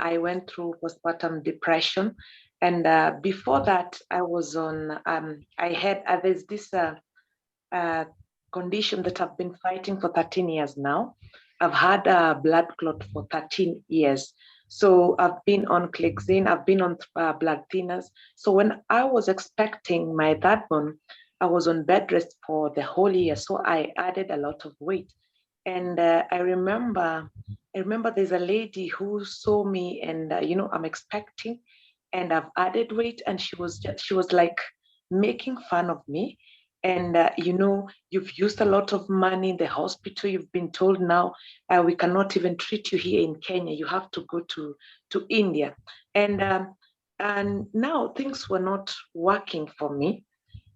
I went through postpartum depression, and before that, I was on. I had there's this condition that I've been fighting for 13 years now. I've had a blood clot for 13 years. So I've been on Clexane, I've been on blood thinners. So when I was expecting my third born, I was on bed rest for the whole year. So I added a lot of weight. And I remember there's a lady who saw me and, I'm expecting and I've added weight, and she was like making fun of me. And, you've used a lot of money in the hospital. You've been told now we cannot even treat you here in Kenya. You have to go to India. And now things were not working for me.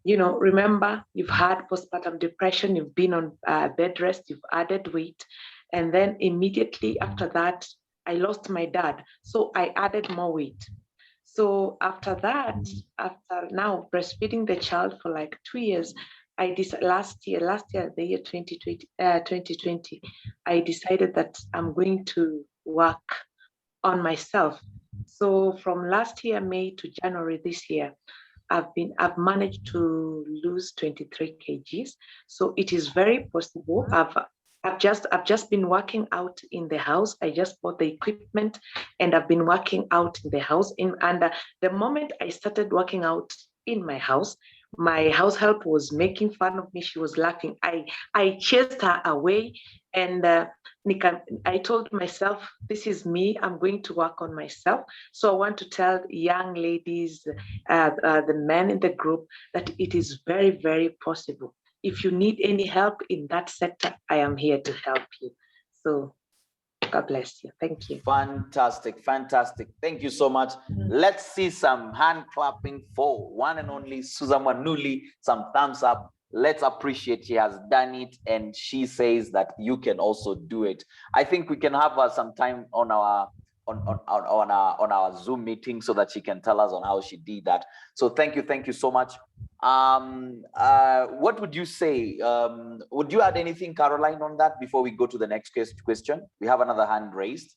Remember, you've had postpartum depression, you've been on bed rest, you've added weight. And then immediately after that, I lost my dad. So I added more weight. So after that, after now breastfeeding the child for like 2 years, I decided last year, the year 2020, I decided that I'm going to work on myself. So from last year, May to January this year, I've managed to lose 23 kgs. So it is very possible. I've just been working out in the house. I just bought the equipment and I've been working out in the house. The moment I started working out in my house, my house help was making fun of me. She was laughing. I chased her away, and I told myself, this is me. I'm going to work on myself. So I want to tell young ladies, the men in the group, that it is very, very possible. If you need any help in that sector, I am here to help you. So God bless you. Thank you. Fantastic, fantastic. Thank you so much. Let's see some hand clapping for one and only Susan Wanuli. Some thumbs up. Let's appreciate she has done it, and she says that you can also do it. I think we can have some time on our Zoom meeting so that she can tell us on how she did that. So thank you so much. What would you say? Would you add anything, Caroline, on that before we go to the next question? We have another hand raised.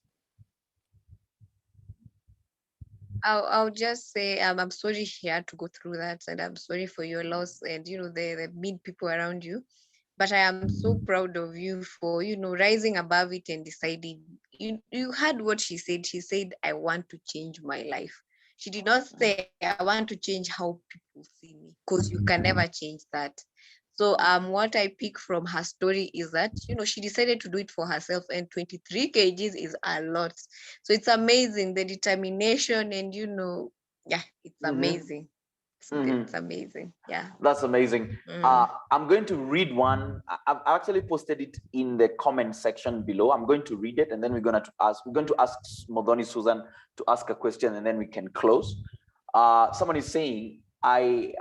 I'll just say I'm sorry she had to go through that, and I'm sorry for your loss and the mean people around you. But I am so proud of you for rising above it and deciding. You heard what she said. She said, I want to change my life. She did not say, I want to change how people see me, because you can never change that. So what I pick from her story is that, she decided to do it for herself, and 23 kgs is a lot. So it's amazing, the determination, and yeah, it's amazing. It's amazing. Yeah, that's amazing. I'm going to read one. I've actually posted it in the comment section below. I'm going to read it, and then we're going to ask Modoni Susan to ask a question, and then we can close. Someone is saying, I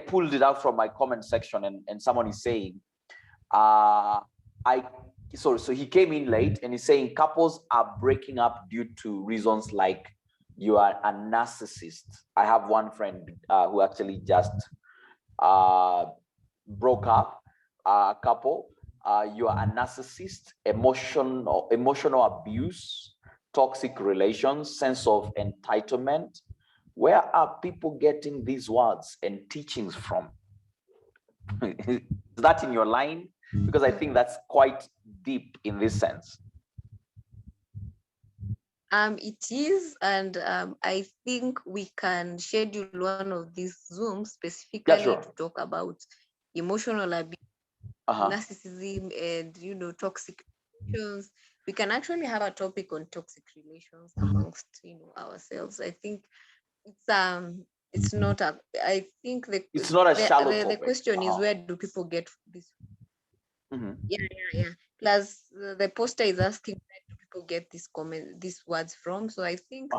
pulled it out from my comment section, and someone is saying, so he came in late, and he's saying couples are breaking up due to reasons like, you are a narcissist. I have one friend who actually just broke up a couple. You are a narcissist, emotional abuse, toxic relations, sense of entitlement. Where are people getting these words and teachings from? Is that in your line? Because I think that's quite deep in this sense. It is, and I think we can schedule one of these Zooms specifically to talk about emotional abuse, narcissism, and toxic relations. We can actually have a topic on toxic relations amongst ourselves. I think it's not a. I think it's not a shallow topic. The question is, where do people get this? Yeah. Plus, the poster is asking, where do people get these words from? So I think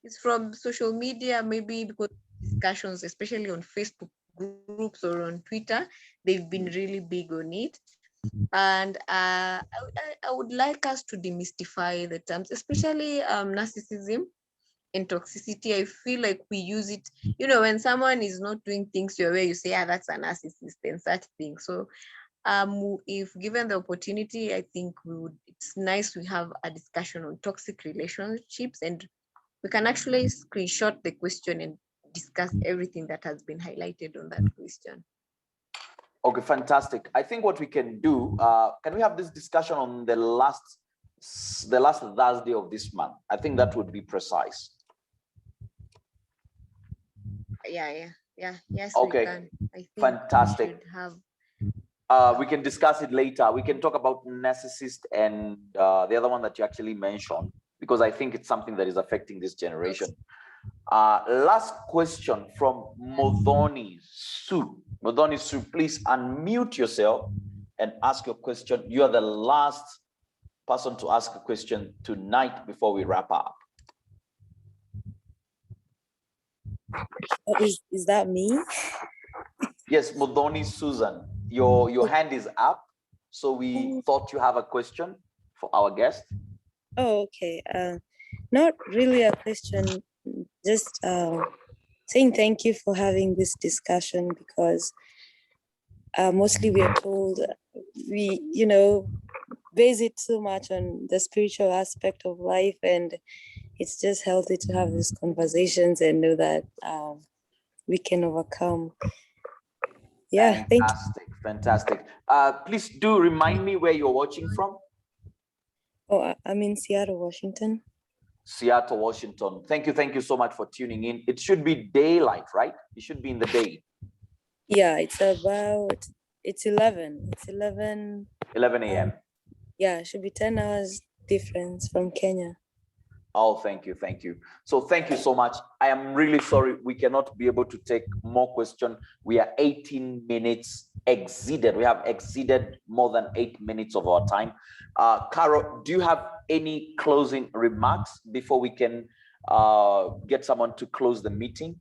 it's from social media, maybe because discussions, especially on Facebook groups or on Twitter, they've been really big on it. And I would like us to demystify the terms, especially narcissism and toxicity. I feel like we use it, when someone is not doing things your way, you say, that's a narcissist and such things. So if given the opportunity, I think it's nice we have a discussion on toxic relationships, and we can actually screenshot the question and discuss everything that has been highlighted on that question. Okay, fantastic. I think what we can do, can we have this discussion on the last Thursday of this month? I think that would be precise. Yeah. Yes, okay. We can. I think fantastic. We should have... we can discuss it later. We can talk about narcissist and the other one that you actually mentioned, because I think it's something that is affecting this generation. Last question from Modoni Su. Modoni Su, please unmute yourself and ask your question. You are the last person to ask a question tonight before we wrap up. Is that me? Yes, Modoni Susan, your hand is up, so we thought you have a question for our guest. Oh, okay. Not really a question just saying thank you for having this discussion, because mostly we are told we, base it so much on the spiritual aspect of life, and it's just healthy to have these conversations and know that we can overcome. Yeah, thank you. Fantastic. Please do remind me where you're watching from. Oh, I'm in Seattle, Washington. Seattle, Washington. Thank you so much for tuning in. It should be daylight, right? It should be in the day. Yeah, it's 11. It's 11 a.m. Yeah, it should be 10 hours difference from Kenya. Oh, thank you. So thank you so much. I am really sorry we cannot be able to take more questions. We are 18 minutes exceeded. We have exceeded more than 8 minutes of our time. Carol, do you have any closing remarks before we can get someone to close the meeting?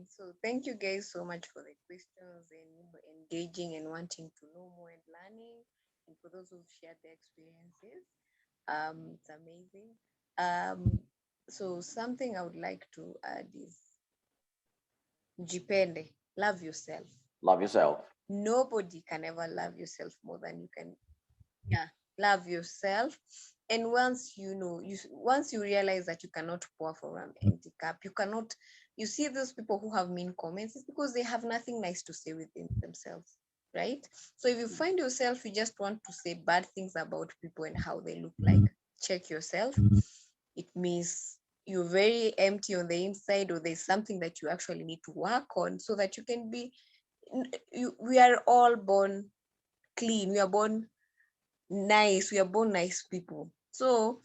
So thank you guys so much for the questions and engaging and wanting to know more and learning. And for those who've shared their experiences, it's amazing. So something I would like to add is jipende, love yourself. Love yourself. Nobody can ever love yourself more than you can. Yeah, love yourself. And once once you realize that you cannot pour from an empty cup, you see those people who have mean comments, it's because they have nothing nice to say within themselves, right? So if you find yourself, you just want to say bad things about people and how they look like, check yourself. It means you're very empty on the inside, or there's something that you actually need to work on so that you can be, we are all born clean. We are born nice. We are born nice people. So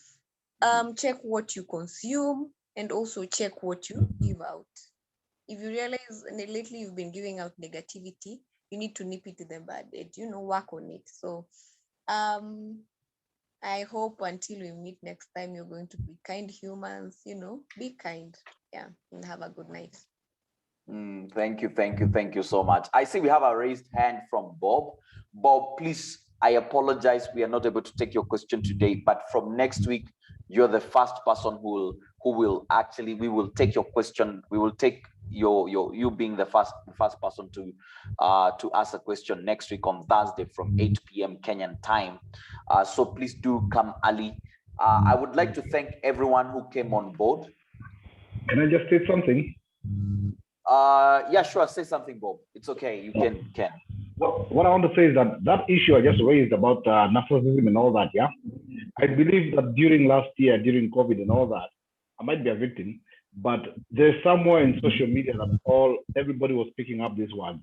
check what you consume and also check what you give out. If you realize lately you've been giving out negativity, you need to nip it in the bud and work on it. So I hope until we meet next time, you're going to be kind humans, be kind. Yeah, and have a good night. Thank you so much. I see we have a raised hand from Bob. Bob, please, I apologize, we are not able to take your question today, but from next week, you're the first person who will actually, we will take your question. We will take you being the first person to ask a question next week on Thursday from 8 p.m. Kenyan time. So please do come early. I would like to thank everyone who came on board. Can I just say something? Yeah, sure. Say something, Bob. It's okay. You can. What I want to say is that issue I just raised about narcissism and all that, yeah? I believe that during last year, during COVID and all that, I might be a victim, but there's somewhere in social media that everybody was picking up these words,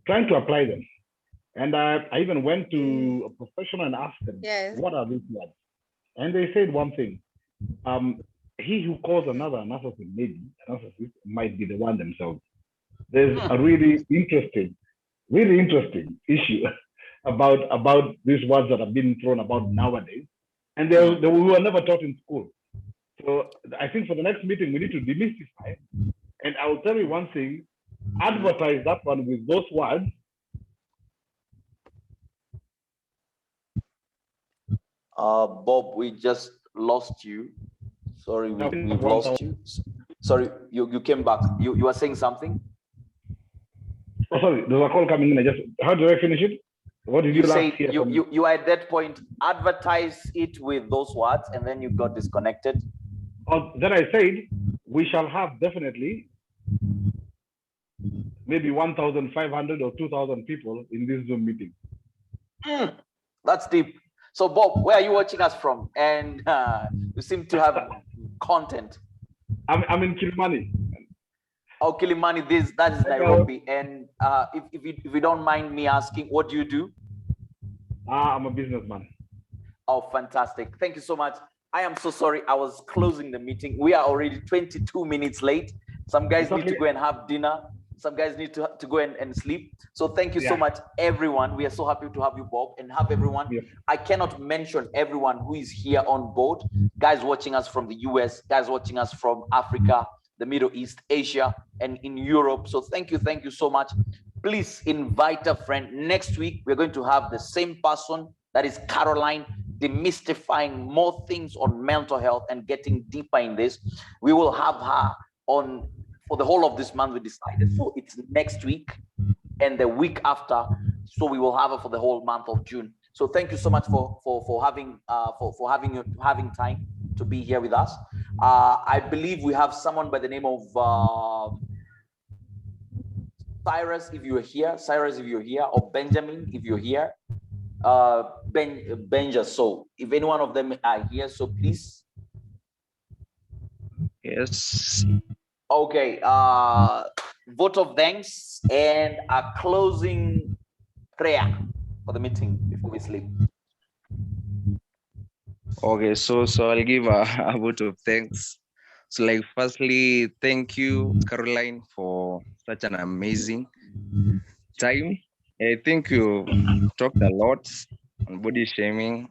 trying to apply them. And I even went to a professional and asked them, What are these words? And they said one thing, he who calls another a narcissist, might be the one themselves. There's a really interesting issue about these words that have been thrown about nowadays, and they were never taught in school. So I think for the next meeting, we need to demystify. And I will tell you one thing, advertise that one with those words. Bob, we just lost you. Sorry, we've lost you. Sorry, you came back. You were saying something? Oh, sorry, there's a call coming in. How do I finish it? What did you say? You at that point advertise it with those words, and then you got disconnected. Oh, then I said we shall have definitely maybe 1,500 or 2,000 people in this Zoom meeting. That's deep. So Bob, where are you watching us from? And you seem to have content. I'm in Kilimani. Oh, Kilimani, that is Nairobi. And if you don't mind me asking, what do you do? I'm a businessman. Oh, fantastic. Thank you so much. I am so sorry. I was closing the meeting. We are already 22 minutes late. Some guys need to go and have dinner. Some guys need to go and sleep. So thank you so much, everyone. We are so happy to have you, Bob, and have everyone. Yeah. I cannot mention everyone who is here on board. Guys watching us from the US, guys watching us from Africa, the Middle East, Asia, and in Europe. So thank you so much. Please invite a friend. Next week, we're going to have the same person, that is Caroline. demystifying more things on mental health and getting deeper in this. We will have her on for the whole of this month, we decided. So it's next week and the week after. So we will have her for the whole month of June. So thank you so much for having having time to be here with us. I believe we have someone by the name of Cyrus, if you're here, or Benjamin, if you're here. Benja. So if any one of them are here, so please. Yes. Okay. Vote of thanks and a closing prayer for the meeting before we sleep. Okay, so I'll give a vote of thanks. So, like, firstly, thank you, Caroline, for such an amazing time. I think you talked a lot on body shaming,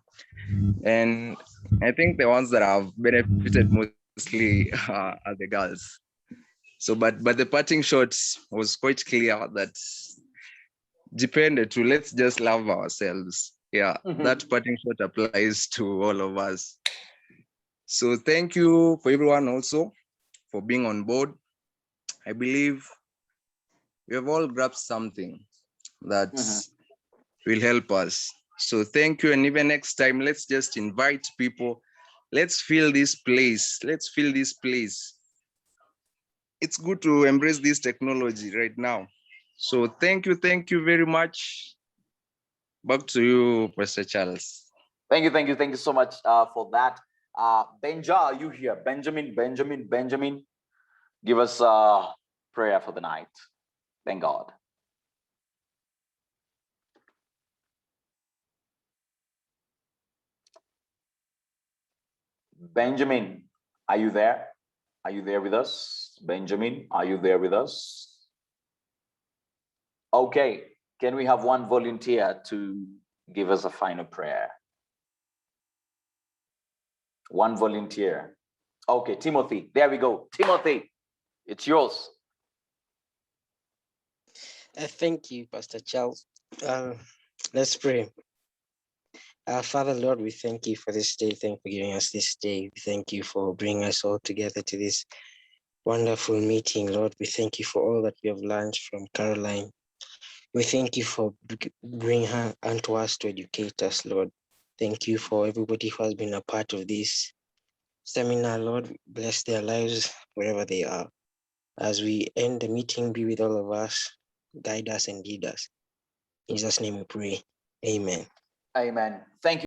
and I think the ones that have benefited mostly are the girls. So, but the parting shot was quite clear that depended to let's just love ourselves. Yeah, that parting shot applies to all of us. So thank you for everyone also for being on board. I believe we have all grabbed something that will help us. So thank you. And even next time, let's just invite people. Let's fill this place. Let's fill this place. It's good to embrace this technology right now. So thank you very much. Back to you, Pastor Charles. Thank you so much for that. Benja, are you here? Benjamin, give us a prayer for the night. Thank God. Benjamin, are you there? Are you there with us? Benjamin, are you there with us? Okay, can we have one volunteer to give us a final prayer? One volunteer. Okay, Timothy, there we go. Timothy, it's yours. Thank you, Pastor Charles. Let's pray. Father, Lord, we thank you for this day. Thank you for giving us this day. We thank you for bringing us all together to this wonderful meeting, Lord. We thank you for all that we have learned from Caroline. We thank you for bringing her unto us to educate us, Lord. Thank you for everybody who has been a part of this seminar, Lord. Bless their lives wherever they are. As we end the meeting, be with all of us, guide us and lead us. In Jesus' name we pray. Amen. Amen. Thank you.